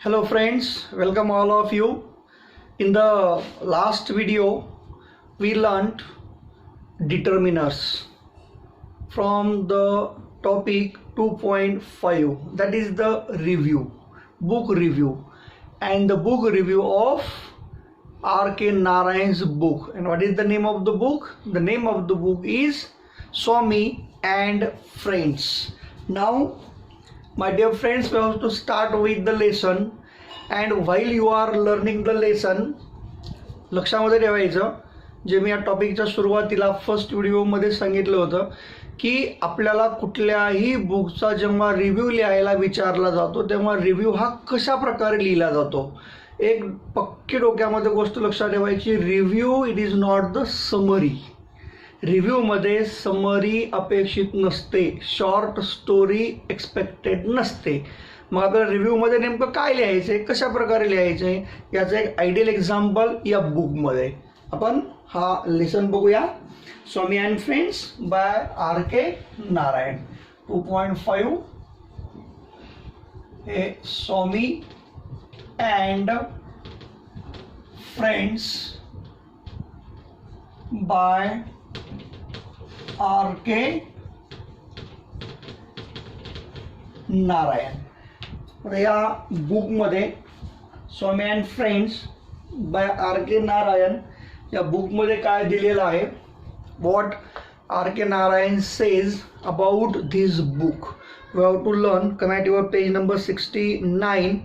Hello friends, welcome all of you. In the last video, we learned determiners from the topic 2.5, that is the review, book review, and the book review of R.K. Narayan's book. And what is the name of the book? The name of the book is Swami and Friends. Now, my dear friends, we have to start with the lesson, and while you are learning the lesson, लक्षामध्ये ठेवायचं जे मी या टॉपिकच्या सुरुवातीला first व्हिडिओमध्ये सांगितलं होतं की आपल्याला कुठल्याही बुकचा जेव्हा रिव्ह्यू लिहायला विचारला जातो तेव्हा रिव्ह्यू हा कशा प्रकारे लिहिला जातो. एक पक्की डोक्यामध्ये गोष्ट लक्षात ठेवायची, review it is not the summary. रिव्ह्यूमध्ये समरी अपेक्षित नसते, शॉर्ट स्टोरी एक्सपेक्टेड नसते. मग आपल्याला रिव्ह्यूमध्ये नेमकं काय लिहायचं आहे, कशा प्रकारे लिहायचं आहे, याचं एक आयडियल एक्झाम्पल या बुकमध्ये आपण हा लेसन बघूया. Swami and friends by R.K. Narayan 2.5. हे Swami and friends by R.K. Narayan. या बुकमध्ये Swami and friends by R.K. Narayan या बुकमध्ये काय दिलेलं आहे, what R.K. Narayan says about this book. We have to learn. Come at your page number 69.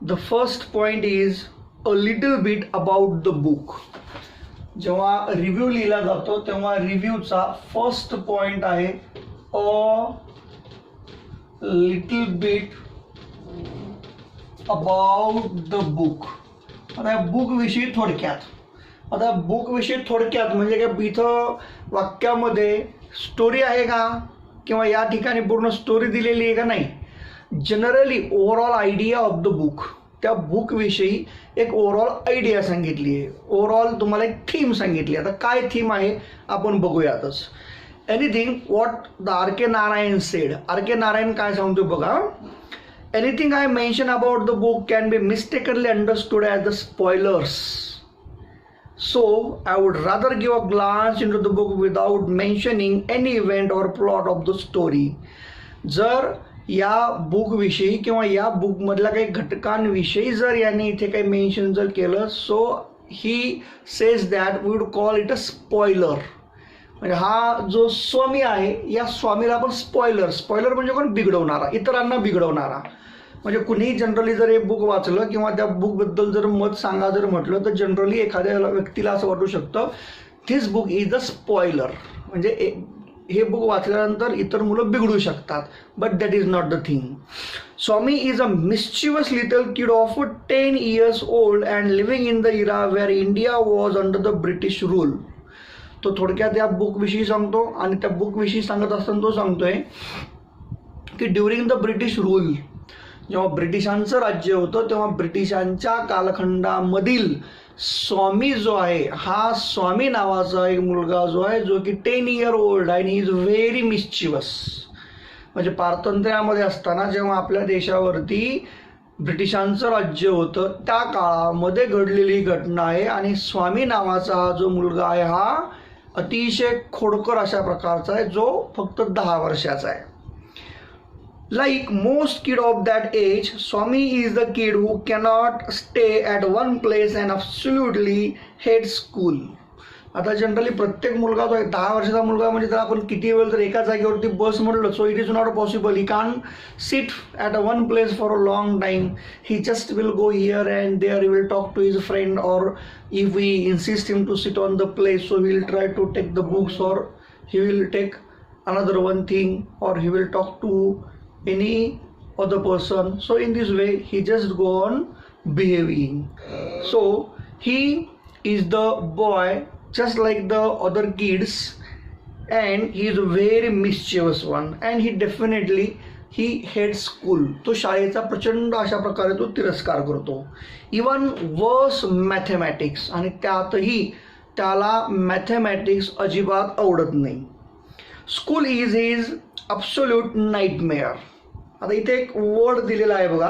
The first point is a little bit about the book. जेव्हा review लिहिला जातो तेव्हा रिव्ह्यूचा फर्स्ट पॉइंट आहे a little bit about the book. आता book विषयी थोडक्यात. आता बुक विषयी थोडक्यात म्हणजे काय, इथं वाक्यामध्ये स्टोरी आहे का किंवा या ठिकाणी पूर्ण स्टोरी दिलेली आहे का, नाही. Generally overall idea of the book, त्या बुकविषयी एक ओव्हरऑल आयडिया सांगितली आहे, ओव्हरऑल तुम्हाला एक थीम सांगितली. आता काय थीम आहे आपण बघूयातच. Anything what the R.K. Narayan said. R.K. Narayan काय सांगतो बघा. Anything I mention about the book can be mistakenly understood as the spoilers. So, I would rather give a glance into the book without mentioning any event or plot of the story. जर या बुकविषयी किंवा या बुकमधल्या काही घटकांविषयी जर यांनी इथे काही mention जर केलं, so he says that we would call it a spoiler. म्हणजे हा जो स्वामी आहे या स्वामीला आपण स्पॉइलर म्हणजे कोण, बिघडवणारा, इतरांना बिघडवणारा. म्हणजे कुणीही जनरली जर हे बुक वाचलं किंवा त्या बुकबद्दल जर मत सांगा जर म्हटलं तर जनरली एखाद्या व्यक्तीला असं वाटू शकतं this book is a spoiler. म्हणजे हे बुक वाचल्यानंतर इतर मुलं बिघडू शकतात. But that is not the thing. Swami is a mischievous little kid of 10 years old and living in the era where India was under the British rule. तो थोडक्यात या बुकविषयी सांगतो आणि त्या बुकविषयी सांगत असताना तो सांगतोय की ड्युरिंग द ब्रिटिश रूल, जेव्हा ब्रिटिशांचं राज्य होतं तेव्हा ब्रिटिशांच्या कालखंडामधील स्वामी जो आहे, हा स्वामी नावाचा एक मुलगा जो आहे जो की 10 year old आहे, आणि ही इज व्हेरी मिस्चिवस. म्हणजे पारतंत्र्यामध्ये असताना जेव्हा आपल्या देशावरती ब्रिटिशांचं राज्य होतं त्या काळामध्ये घडलेली घटना आहे. आणि स्वामी नावाचा हा जो मुलगा आहे हा अतिशय खोडकर अशा प्रकारचा आहे जो फक्त 10 वर्षाचा आहे. Like most kid of that age, Swami is the kid who cannot stay at one place and absolutely hates school. आता जनरली प्रत्येक मुलगा जो आहे 10 वर्षाचा मुलगा म्हणजे त्याला आपण किती वेळ जर एका जागेवरती बस म्हटलं, so it is not possible. He can sit at a one place for a long time. He just will go here and there. He will talk to his friend, और if we insist him to sit on the place, so he will try to take the books, और he will take another one thing, और he will talk to any other person. So in this way he just go on behaving. So he is the boy just like the other kids, and he is a very mischievous one, and he definitely hates school. तो शाळेचा प्रचंड अशा प्रकारे तो तिरस्कार करतो. Even worse mathematics, आणि त्यातही त्याला मॅथमॅटिक्स अजिबात आवडत नाही. School is his absolute nightmare. आता इथे एक वर्ड दिलेला आहे बघा,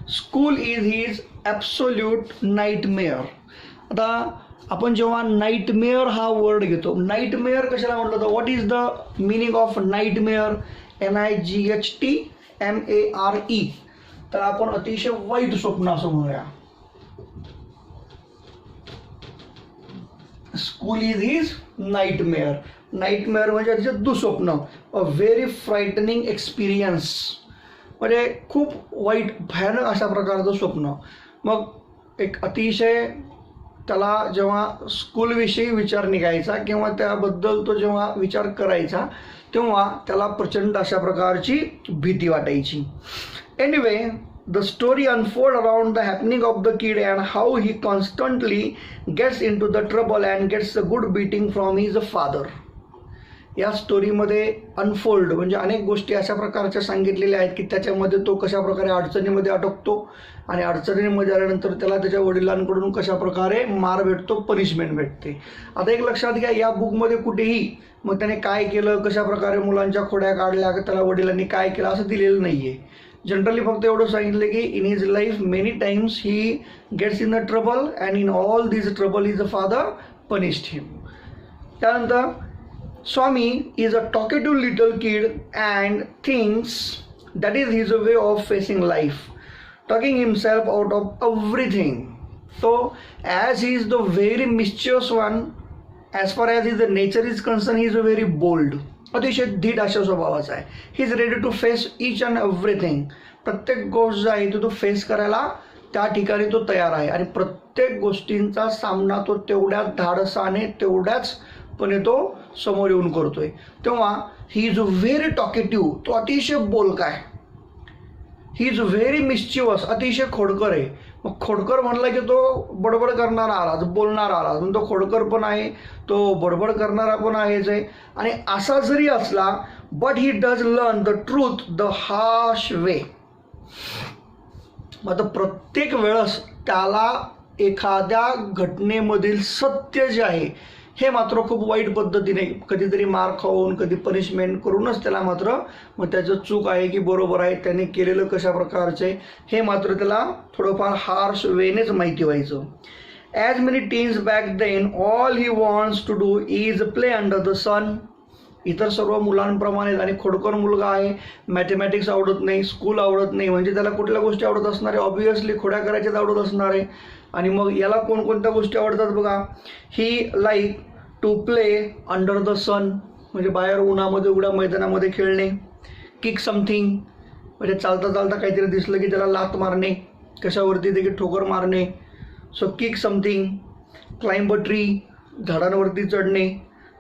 school is his absolute nightmare. आता आपण जेव्हा नाईटमेअर हा वर्ड घेतो, नाईटमेअर कशाला म्हटलं तर what is the meaning of nightmare? NIGHTMARE. तर आपण अतिशय वाईट स्वप्न असं म्हणूया. School is his nightmare. Nightmare म्हणजे अतिशय दुःस्वप्न, अ व्हेरी फ्रायटनिंग एक्सपिरियन्स, म्हणजे खूप वाईट भयानक अशा प्रकारचं स्वप्न. मग एक अतिशय त्याला जेव्हा स्कूलविषयी विचार निघायचा किंवा त्याबद्दल तो जेव्हा विचार करायचा तेव्हा त्याला प्रचंड अशा प्रकारची भीती वाटायची. Anyway, the story unfold around the happening of the kid and how he constantly gets into the trouble and gets a good beating from his father. या स्टोरीमध्ये अनफोल्ड म्हणजे अनेक गोष्टी अशा प्रकारच्या सांगितलेल्या आहेत की त्याच्यामध्ये तो कशा प्रकारे अडचणीमध्ये अटकतो आणि अडचणीमध्ये आल्यानंतर त्याला त्याच्या वडिलांकडून कशा प्रकारे मार भेटतो, पनिशमेंट भेटते. आता एक लक्षात घ्या, या बुकमध्ये कुठेही मग त्याने काय केलं, कशा प्रकारे मुलांच्या खोड्या काढल्या, त्याला वडिलांनी काय केलं असं दिलेलं नाही आहे. जनरली फक्त एवढं सांगितलं की in his life many times he gets in the trouble and in all this trouble is a father punished him. त्यानंतर Swami is a talkative little kid and thinks that is his way of facing life, talking himself out of everything. So as he is the very mischievous one, as far as his nature is concerned, he is a very bold. अतिशय धीट अशा स्वभावाचा आहे. He is ready to face each and everything. प्रत्येक गोष्ट जो आहे तो face करायला त्या ठिकाणी तो तयार आहे आणि प्रत्येक गोष्टींचा सामना तो तेवढ्याच धाडसाने तेवढ्याच पण तो समोर येऊन करतोय. तेव्हा ही इज व्हेरी टॉकेटिव्ह, तो अतिशय बोलका आहे. ही इज व्हेरी मिस्चिवस, अतिशय खोडकर आहे. मग खोडकर म्हणला की तो बडबड करणारा आलाच, बोलणारा आलाच, म्हणून तो खोडकर पण आहे, तो बडबड करणारा पण आहेच आहे. आणि असा जरी असला but he does learn the truth the harsh way. मग आता प्रत्येक वेळेस त्याला एखाद्या घटनेमधील सत्य जे आहे हे मात्र खूप वाईट पद्धतीने कधीतरी मार खाऊन कधी पनिशमेंट करूनच त्याला मात्र मग त्याचं चूक आहे की बरोबर आहे त्याने केलेलं कशा प्रकारचे हे मात्र त्याला थोडंफार हार्श वेनेच माहिती व्हायचं. As many teens back then all he wants to do is play under the sun. इतर सर्व मुलांप्रमाणे आणि खोडकर मुलगा आहे, मॅथमॅटिक्स आवडत नाही, स्कूल आवडत नाही, म्हणजे त्याला कुठल्या गोष्टी आवडत असणार आहे, ऑब्वियसली खोड्या करायच्याच आवडत असणार आहे. आणि मग याला कोणकोणत्या गोष्टी आवडतात बघा. He like to play under the sun म्हणजे बाहेर उन्हामध्ये उघड्या मैदानामध्ये खेळणे. किक समथिंग म्हणजे चालता चालता काहीतरी दिसलं की त्याला लात मारणे, कशावरती देखील ठोकर मारणे. So kick something. Climb a tree झाडांवरती चढणे.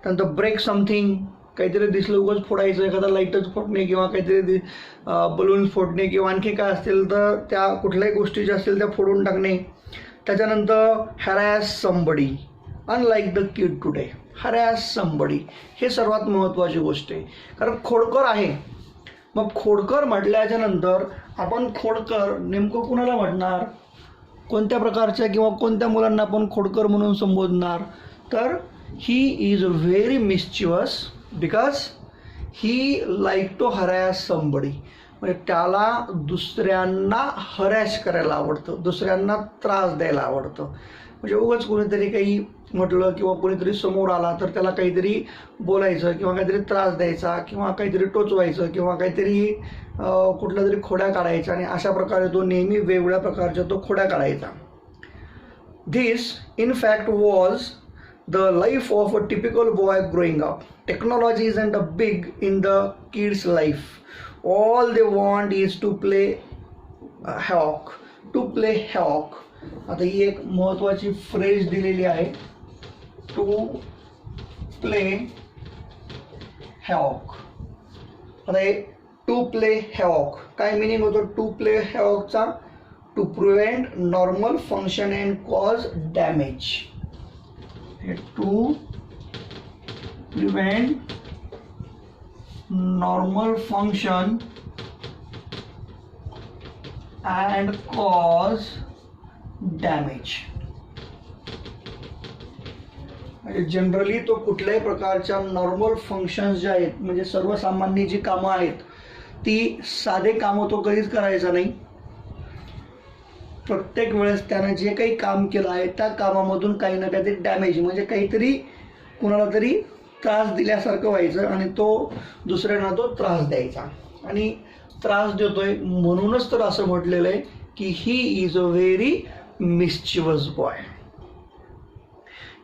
त्यानंतर ब्रेक समथिंग काहीतरी दिसलं उगाच फोडायचं, एखादा लाईटच फोडणे किंवा काहीतरी बलून्स फोडणे किंवा आणखी काय असतील तर त्या कुठल्याही गोष्टी ज्या असतील त्या फोडून टाकणे. त्याच्यानंतर harass somebody unlike the kid today. Harass somebody हे सर्वात महत्त्वाची गोष्ट आहे कारण खोडकर आहे. मग खोडकर म्हटल्याच्या नंतर आपण खोडकर नेमकं कुणाला म्हटणार, कोणत्या प्रकारच्या किंवा कोणत्या मुलांना आपण खोडकर म्हणून संबोधणार तर he is very mischievous because he like to harass somebody. म्हणजे त्याला दुसऱ्यांना हरॅश करायला आवडतं, दुसऱ्यांना त्रास द्यायला आवडतं. म्हणजे उगाच कोणीतरी काही म्हटलं किंवा कोणीतरी समोर आला तर त्याला काहीतरी बोलायचं किंवा काहीतरी त्रास द्यायचा किंवा काहीतरी टोचवायचं किंवा काहीतरी कुठल्या तरी खोड्या काढायच्या आणि अशा प्रकारे तो नेहमी वेगवेगळ्या प्रकारच्या तो खोड्या काढायचा. This in fact was the life of a typical boy growing up. Technology isn't a big in the kids' life. All they want is to play hawk. To play hawk. आता ही एक महत्त्वाची फ्रेज दिलेली आहे. To play havoc. आता हे to play havoc काय meaning होतो to play हॅवॉकचा? To prevent normal function and cause damage. To prevent normal function and cause damage. Generally तो कुठल्याही प्रकारच्या नॉर्मल फंक्शन्स जे आहेत म्हणजे सर्वसामान्य जी कामं आहेत ती साधे कामं तो कधीच करायचा नाही. प्रत्येक वेळेस त्यानं जे काही काम केलं आहे त्या कामामधून काही ना काहीतरी डॅमेज म्हणजे काहीतरी कुणाला तरी त्रास दिल्यासारखं व्हायचं आणि तो दुसऱ्यांना तो त्रास द्यायचा आणि त्रास देतोय म्हणूनच तर असं म्हटलेलं आहे की he is a very mischievous boy.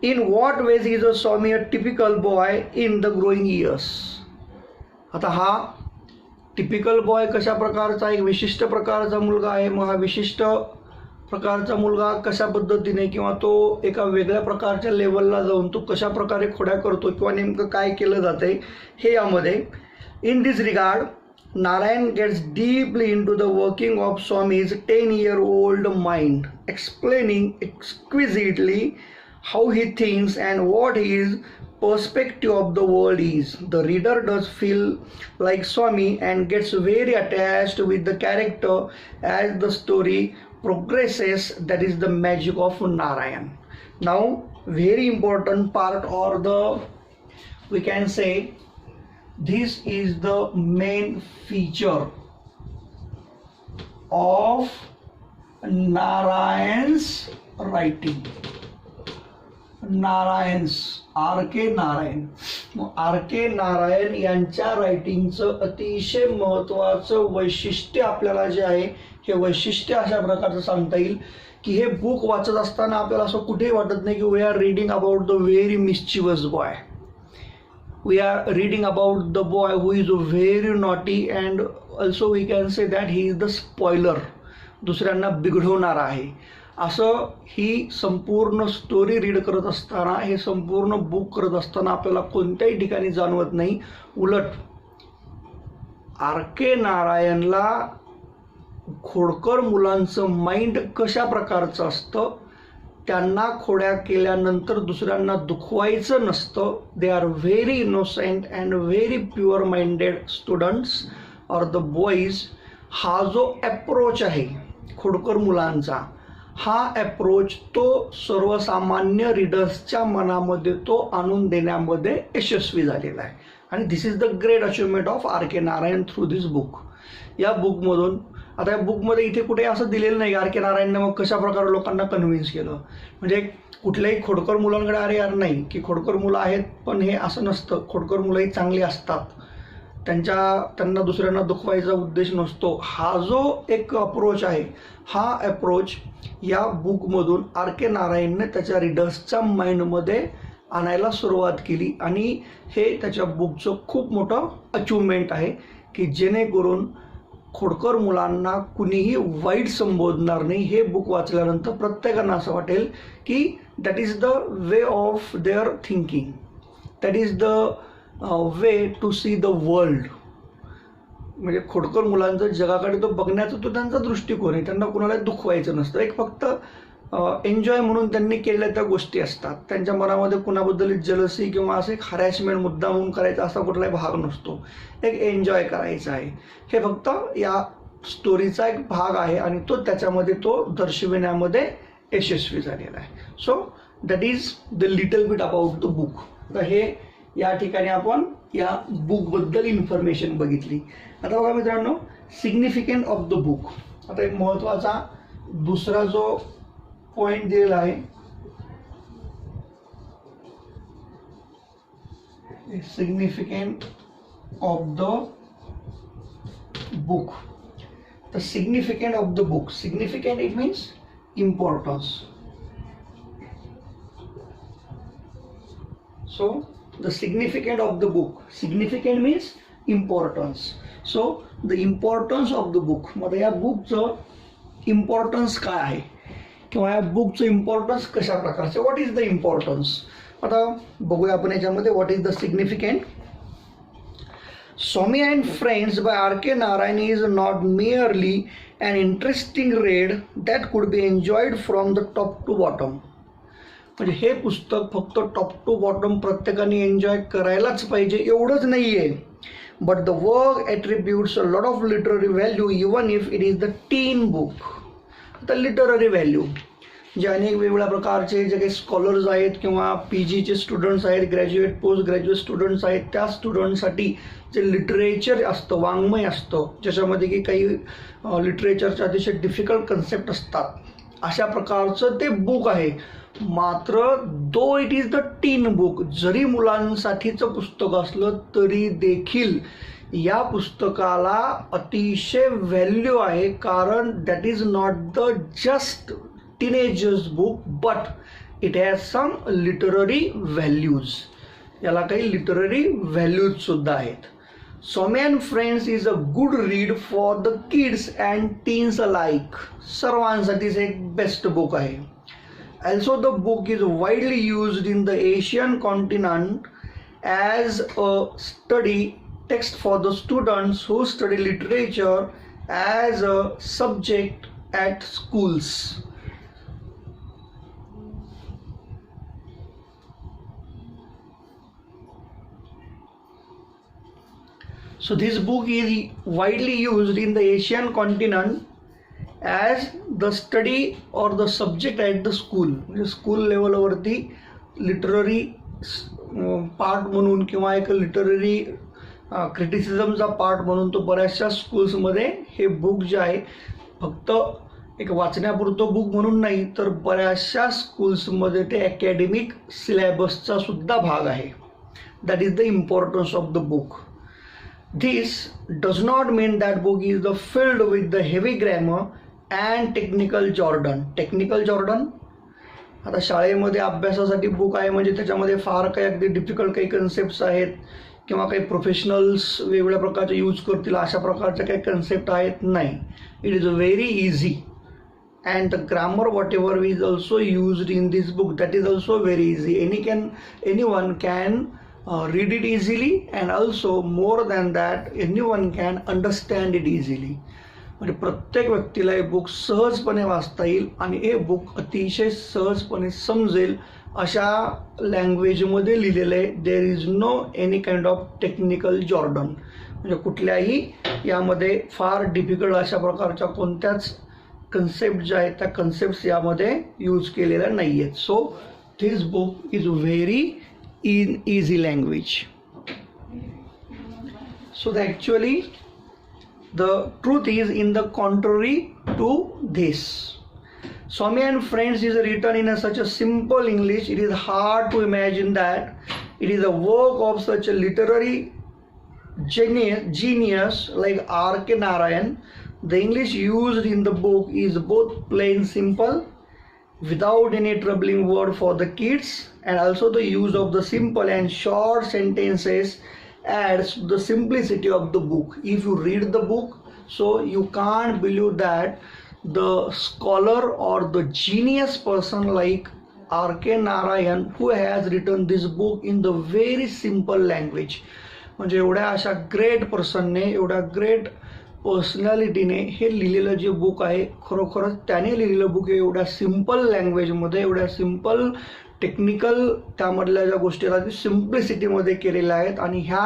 In what ways is a Swami a typical boy in the growing years. आता हा टिपिकल बॉय कशा प्रकारचा एक विशिष्ट प्रकारचा मुलगा आहे. मग हा विशिष्ट प्रकारचा मुलगा कशा पद्धतीने किंवा तो एका वेगळ्या प्रकारच्या लेवलला जाऊन तो कशा प्रकारे खोड्या करतो किंवा नेमकं काय केलं जातंय हे यामध्ये. In this regard Narayan gets deeply into the working of Swami's 10-year-old mind, explaining exquisitely how he thinks and what his perspective of the world is. The reader does feel like Swami and gets very attached with the character as the story progresses. That is the magic of Narayan. Now, very important part, or we can say this is the main feature of Narayan's writing. नारायणस R.K. Narayan. मग R.K. Narayan यांच्या रायटिंगचं अतिशय महत्त्वाचं वैशिष्ट्य आपल्याला जे आहे हे वैशिष्ट्य अशा प्रकारचं सांगता येईल की हे बुक वाचत असताना आपल्याला असं कुठेही वाटत नाही की we are reading about the very mischievous boy. We are reading about the boy who is a very naughty and also we can say that he is the spoiler, दुसऱ्यांना बिघडवणार आहे. असं ही संपूर्ण स्टोरी रीड करत असताना हे संपूर्ण book करत असताना आपल्याला कोणत्याही ठिकाणी जाणवत नाही. उलट R.K. नारायणला खोडकर मुलांचं माइंड कशा प्रकारचं असतं, त्यांना खोड्या केल्यानंतर दुसऱ्यांना दुखवायचं नसतं. They are very innocent and very pure minded students or the boys. हा जो अप्रोच आहे खोडकर मुलांचा, हा अप्रोच तो सर्वसामान्य रीडर्सच्या मनामध्ये तो आणून देण्यामध्ये यशस्वी झालेला आहे. आणि this is the great achievement of R.K. Narayan through this book. या बुकमधून आता या बुकमध्ये इथे कुठे असं दिलेलं नाही R.K. नारायणने मग कशा प्रकारे लोकांना कन्व्हिन्स केलं. म्हणजे कुठल्याही खोडकर मुलांकडे अरे यार नाही की खोडकर मुलं आहेत पण हे असं नसतं, खोडकर मुलंही चांगली असतात, त्यांना दुसऱ्यांना दुखवायचा उद्देश नसतो. हा जो एक अप्रोच आहे हा अप्रोच या बुकमधून R.K. नारायणने त्याच्या रीडर्सच्या माइंडमध्ये आणायला सुरुवात केली आणि हे त्याच्या बुकचं खूप मोठं अचिव्हमेंट आहे की जेणेकरून खोडकर मुलांना कुणीही वाईट संबोधणार नाही. हे बुक वाचल्यानंतर प्रत्येकांना असं वाटेल की that is the way of their thinking, that is the way to see the world. म्हणजे खोडकर मुलांचं जगाकडे तो बघण्याचा तो त्यांचा दृष्टिकोन आहे. त्यांना कुणाला दुखवायचं नसतं, एक फक्त एन्जॉय म्हणून त्यांनी केलेल्या त्या गोष्टी असतात. त्यांच्या मनामध्ये कुणाबद्दल जलसी किंवा असं एक हरॅसमेंट मुद्दा म्हणून करायचा असा कुठलाही भाग नसतो. एक एन्जॉय करायचा आहे, हे फक्त या स्टोरीचा एक भाग आहे आणि तो त्याच्यामध्ये तो दर्शविण्यामध्ये यशस्वी झालेला आहे. So that is the little bit about the book. तर हे या ठिकाणी आपण या बुकबद्दल इन्फॉर्मेशन बघितली. आता बघा मित्रांनो, सिग्निफिकंट ऑफ द बुक. आता एक महत्त्वाचा दुसरा जो पॉइंट दिलेला आहे, significant of the book. The significant of the book, significant it means importance. So the significance of the book, significant means importance. So the importance of the book, म्हणजे या बुकचं importance काय आहे किंवा या बुकचं इम्पॉर्टन्स कशा प्रकारचे, व्हॉट इज द इम्पॉर्टन्स. आता बघूया आपण याच्यामध्ये what is the significant. Swami and Friends by R.K. Narayan is not merely an interesting read that could be enjoyed from the top to bottom. म्हणजे हे पुस्तक फक्त टॉप टू बॉटम प्रत्येकाने enjoy करायलाच पाहिजे एवढंच नाही आहे. But the work attributes a lot of literary value even if it is the teen book. आता लिटररी व्हॅल्यू जे अनेक वेगवेगळ्या प्रकारचे जे काही स्कॉलर्स आहेत किंवा PGचे स्टुडंट्स आहेत, ग्रॅज्युएट पोस्ट ग्रॅज्युएट स्टुडंट्स आहेत, त्या स्टुडंटसाठी जे लिटरेचर असतं, वाङ्मय असतं, ज्याच्यामध्ये की काही लिटरेचरचे अतिशय डिफिकल्ट कन्सेप्ट असतात, अशा प्रकारचं ते बुक आहे. मात्र though it is the teen book, जरी मुलांसाठीचं पुस्तक असलं तरी देखील या पुस्तकाला अतिशय व्हॅल्यू आहे, कारण that is not the just teenagers book but it has some literary values. याला काही लिटररी व्हॅल्यूज सुद्धा आहेत. Swami and friends is a good read for the kids and teens alike. सर्वांसाठीच एक बेस्ट बुक आहे. Also, the book is widely used in the Asian continent as a study text for the students who study literature as a subject at schools. So this book is widely used in the Asian continent as the study or the subject at the school. म्हणजे school लेवलवरती literary part म्हणून किंवा एक literary क्रिटिसिझमचा part म्हणून तो बऱ्याचशा स्कूल्समध्ये हे book जे आहे फक्त एक वाचण्यापुरतं बुक म्हणून नाही, तर बऱ्याचशा स्कूल्समध्ये ते अकॅडमिक सिलेबसचा सुद्धा भाग आहे. That is the importance of the book. This does not mean that book is the filled with the heavy grammar and technical jargon. Technical Jordan, आता शाळेमध्ये अभ्यासासाठी बुक आहे म्हणजे त्याच्यामध्ये फार काही अगदी डिफिकल्ट काही कन्सेप्ट्स आहेत किंवा काही प्रोफेशनल्स वेगवेगळ्या प्रकारचे यूज करतील अशा प्रकारच्या काही कन्सेप्ट आहेत, नाही. It is very easy and the grammar what ever is also used in this book that is also very easy. Anyone can read it easily and also more than that anyone can understand it easily. म्हणजे प्रत्येक व्यक्तीला हे book सहजपणे वाचता येईल आणि हे book अतिशय सहजपणे समजेल अशा लँग्वेजमध्ये लिहिलेलं आहे. There is no any kind of technical jargon. म्हणजे कुठल्याही यामध्ये फार डिफिकल्ट अशा प्रकारच्या कोणत्याच कन्सेप्ट ज्या आहेत त्या कन्सेप्ट्स यामध्ये यूज केलेल्या नाही आहेत. So this book is very in easy language. So actually the truth is in the contrary to this. Soumya and Friends is written in such a simple English, it is hard to imagine that it is a work of such a literary genius like R.K. Narayan. The English used in the book is both plain simple without any troubling word for the kids, and also the use of the simple and short sentences adds to the simplicity of the book. If you read the book, so you can't believe that the scholar or the genius person like R.K. Narayan who has written this book in the very simple language. म्हणजे एवढ्या अशा great पर्सनने, एवढ्या great पर्सनॅलिटीने हे लिहिलेलं जे book आहे, खरोखरच त्याने लिहिलेलं बुक आहे एवढ्या सिम्पल लँग्वेजमध्ये, एवढ्या सिम्पल टेक्निकल त्यामधल्या ज्या गोष्टी आहेत सिम्प्लिसिटीमध्ये केलेल्या आहेत. आणि ह्या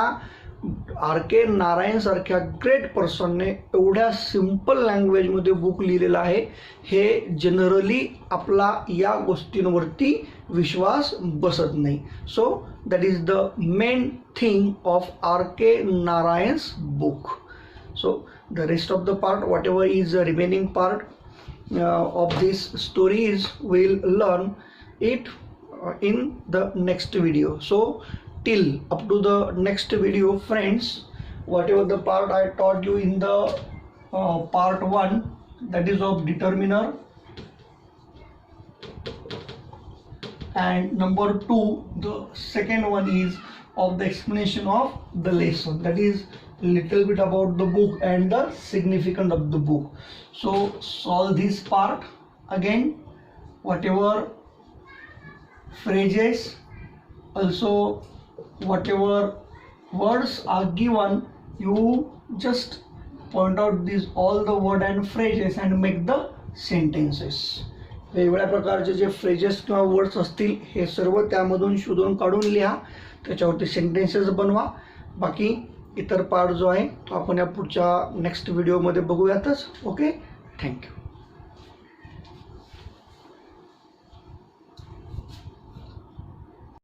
R.K. नारायणसारख्या ग्रेट पर्सनने एवढ्या सिम्पल लँग्वेजमध्ये बुक लिहिलेलं आहे. हे जनरली आपला या गोष्टींवरती विश्वास बसत नाही. So that is the main thing of R.K. Narayan's book. So the rest of the part, whatever is the remaining part of this stories, we'll learn it in the next video. So till up to the next video, friends, whatever the part I taught you in the part 1, that is of determiner, and number 2, the second one is of the explanation of the lesson, that is little bit about the book and the significance of the book. So solve this part again. Whatever phrases, also whatever words are given, you just point out these all the word and phrases and make the sentences. वेगवेगळ्या प्रकारचे जे phrases किंवा words असतील हे सर्व त्यामधून शोधून काढून लिहा, त्याच्यावरती सेंटेन्सेस बनवा. बाकी इतर पार्ट जो आहे तो आपण या पुढच्या नेक्स्ट व्हिडिओमध्ये बघूयातच. Okay, thank you.